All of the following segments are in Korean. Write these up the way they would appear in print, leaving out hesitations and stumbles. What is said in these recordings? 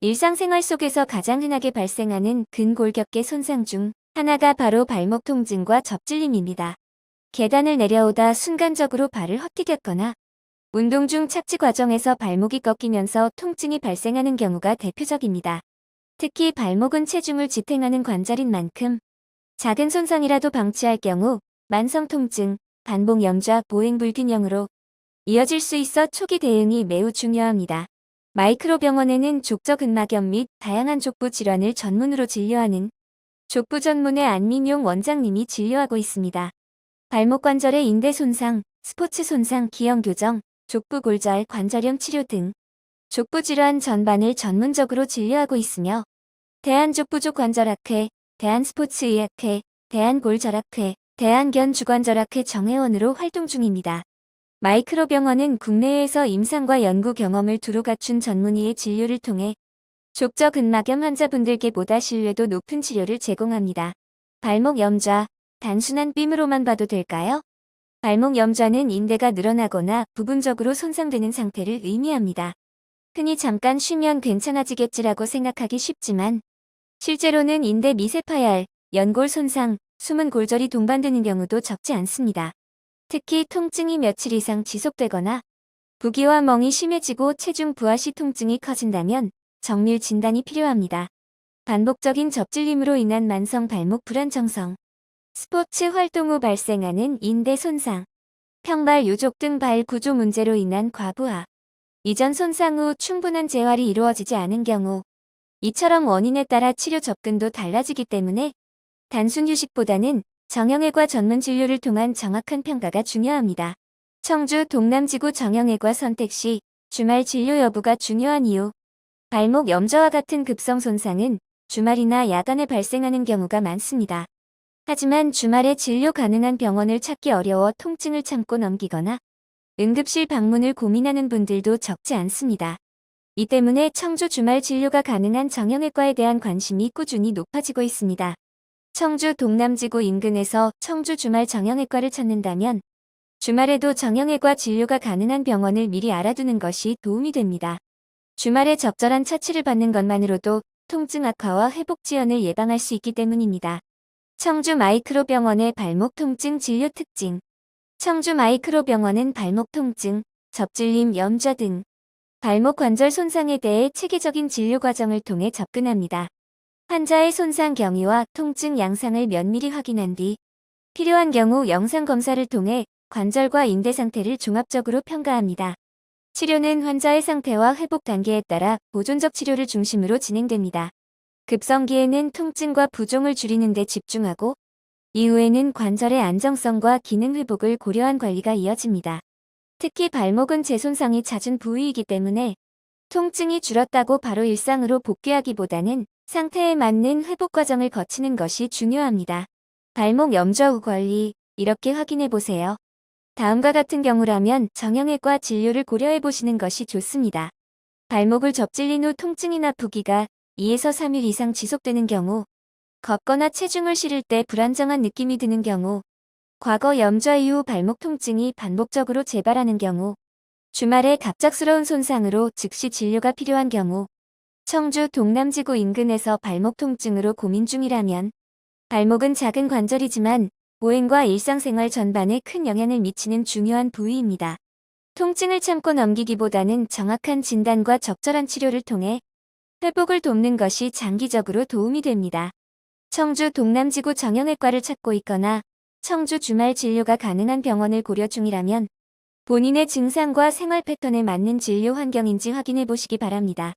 일상생활 속에서 가장 흔하게 발생하는 근골격계 손상 중 하나가 바로 발목 통증과 접질림입니다. 계단을 내려오다 순간적으로 발을 헛디뎠거나 운동 중 착지 과정에서 발목이 꺾이면서 통증이 발생하는 경우가 대표적입니다. 특히 발목은 체중을 지탱하는 관절인 만큼 작은 손상이라도 방치할 경우 만성 통증, 반복 염좌, 보행 불균형으로 이어질 수 있어 초기 대응이 매우 중요합니다. 마이크로 병원에는 족저근막염 및 다양한 족부 질환을 전문으로 진료하는 족부 전문의 안민용 원장님이 진료하고 있습니다. 발목 관절의 인대 손상, 스포츠 손상, 기형 교정, 족부 골절, 관절염 치료 등 족부 질환 전반을 전문적으로 진료하고 있으며 대한족부족관절학회, 대한스포츠의학회, 대한골절학회, 대한견주관절학회 정회원으로 활동 중입니다. 마이크로 병원은 국내외에서 임상과 연구 경험을 두루 갖춘 전문의의 진료를 통해 족저근막염 환자분들께 보다 신뢰도 높은 치료를 제공합니다. 발목 염좌, 단순한 삨으로만 봐도 될까요? 발목 염좌는 인대가 늘어나거나 부분적으로 손상되는 상태를 의미합니다. 흔히 잠깐 쉬면 괜찮아지겠지라고 생각하기 쉽지만 실제로는 인대 미세 파열, 연골 손상, 숨은 골절이 동반되는 경우도 적지 않습니다. 특히 통증이 며칠 이상 지속되거나 부기와 멍이 심해지고 체중 부하 시 통증이 커진다면 정밀 진단이 필요합니다. 반복적인 접질림으로 인한 만성 발목 불안정성, 스포츠 활동 후 발생하는 인대 손상, 평발 요족 등 발 구조 문제로 인한 과부하, 이전 손상 후 충분한 재활이 이루어지지 않은 경우 이처럼 원인에 따라 치료 접근도 달라지기 때문에 단순 휴식보다는 정형외과 전문 진료를 통한 정확한 평가가 중요합니다. 청주 동남지구 정형외과 선택 시 주말 진료 여부가 중요한 이유. 발목 염좌와 같은 급성 손상은 주말이나 야간에 발생하는 경우가 많습니다. 하지만 주말에 진료 가능한 병원을 찾기 어려워 통증을 참고 넘기거나 응급실 방문을 고민하는 분들도 적지 않습니다. 이 때문에 청주 주말 진료가 가능한 정형외과에 대한 관심이 꾸준히 높아지고 있습니다. 청주 동남지구 인근에서 청주 주말 정형외과를 찾는다면 주말에도 정형외과 진료가 가능한 병원을 미리 알아두는 것이 도움이 됩니다. 주말에 적절한 처치를 받는 것만으로도 통증 악화와 회복 지연을 예방할 수 있기 때문입니다. 청주 마이크로 병원의 발목 통증 진료 특징. 청주 마이크로 병원은 발목 통증, 접질림, 염좌 등 발목 관절 손상에 대해 체계적인 진료 과정을 통해 접근합니다. 환자의 손상 경위와 통증 양상을 면밀히 확인한 뒤 필요한 경우 영상 검사를 통해 관절과 인대 상태를 종합적으로 평가합니다. 치료는 환자의 상태와 회복 단계에 따라 보존적 치료를 중심으로 진행됩니다. 급성기에는 통증과 부종을 줄이는 데 집중하고 이후에는 관절의 안정성과 기능 회복을 고려한 관리가 이어집니다. 특히 발목은 재손상이 잦은 부위이기 때문에 통증이 줄었다고 바로 일상으로 복귀하기보다는 상태에 맞는 회복 과정을 거치는 것이 중요합니다. 발목 염좌 후 관리, 이렇게 확인해 보세요. 다음과 같은 경우라면 정형외과 진료를 고려해 보시는 것이 좋습니다. 발목을 접질린 후 통증이나 부기가 2에서 3일 이상 지속되는 경우, 걷거나 체중을 실을 때 불안정한 느낌이 드는 경우, 과거 염좌 이후 발목 통증이 반복적으로 재발하는 경우, 주말에 갑작스러운 손상으로 즉시 진료가 필요한 경우, 청주 동남지구 인근에서 발목 통증으로 고민 중이라면 발목은 작은 관절이지만 보행과 일상생활 전반에 큰 영향을 미치는 중요한 부위입니다. 통증을 참고 넘기기보다는 정확한 진단과 적절한 치료를 통해 회복을 돕는 것이 장기적으로 도움이 됩니다. 청주 동남지구 정형외과를 찾고 있거나 청주 주말 진료가 가능한 병원을 고려 중이라면 본인의 증상과 생활 패턴에 맞는 진료 환경인지 확인해 보시기 바랍니다.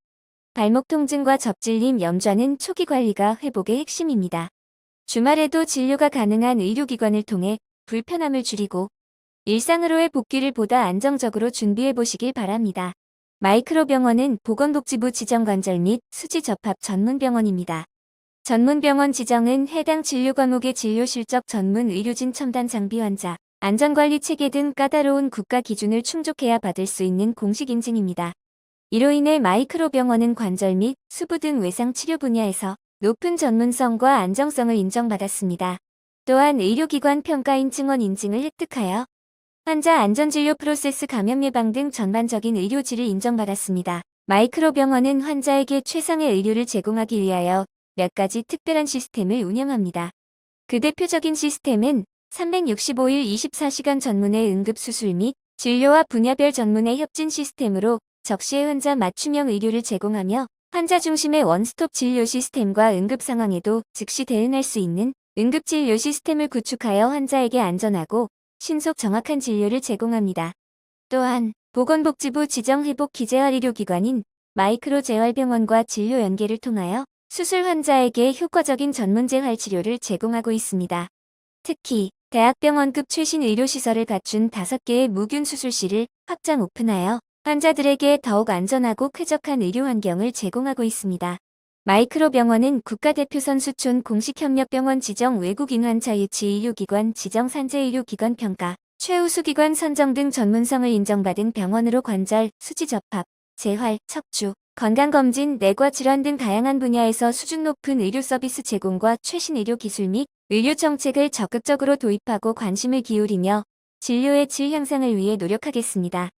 발목 통증과 접질림, 염좌는 초기 관리가 회복의 핵심입니다. 주말에도 진료가 가능한 의료기관을 통해 불편함을 줄이고 일상으로의 복귀를 보다 안정적으로 준비해 보시길 바랍니다. 마이크로 병원은 보건복지부 지정관절 및 수지 접합 전문병원입니다. 전문병원 지정은 해당 진료 과목의 진료 실적 전문 의료진 첨단 장비 환자, 안전관리 체계 등 까다로운 국가 기준을 충족해야 받을 수 있는 공식 인증입니다. 이로 인해 마이크로 병원은 관절 및 수부 등 외상 치료 분야에서 높은 전문성과 안정성을 인정받았습니다. 또한 의료기관 평가인 증원 인증을 획득하여 환자 안전진료 프로세스 감염 예방 등 전반적인 의료질을 인정받았습니다. 마이크로병원은 환자에게 최상의 의료를 제공하기 위하여 몇 가지 특별한 시스템을 운영합니다. 그 대표적인 시스템은 365일 24시간 전문의 응급수술 및 진료와 분야별 전문의 협진 시스템으로 적시에 환자 맞춤형 의료를 제공하며 환자 중심의 원스톱 진료 시스템과 응급 상황에도 즉시 대응할 수 있는 응급진료 시스템을 구축하여 환자에게 안전하고 신속 정확한 진료를 제공합니다. 또한 보건복지부 지정회복기재활의료기관인 마이크로재활병원과 진료 연계를 통하여 수술 환자에게 효과적인 전문재활 치료를 제공하고 있습니다. 특히 대학병원급 최신 의료시설을 갖춘 5개의 무균 수술실을 확장 오픈하여 환자들에게 더욱 안전하고 쾌적한 의료 환경을 제공하고 있습니다. 마이크로병원은 국가대표선 수촌 공식협력병원 지정 외국인 환자 유치 의료기관 지정 산재의료기관 평가, 최우수기관 선정 등 전문성을 인정받은 병원으로 관절, 수지접합, 재활, 척추, 건강검진, 내과질환 등 다양한 분야에서 수준 높은 의료 서비스 제공과 최신 의료 기술 및 의료 정책을 적극적으로 도입하고 관심을 기울이며 진료의 질 향상을 위해 노력하겠습니다.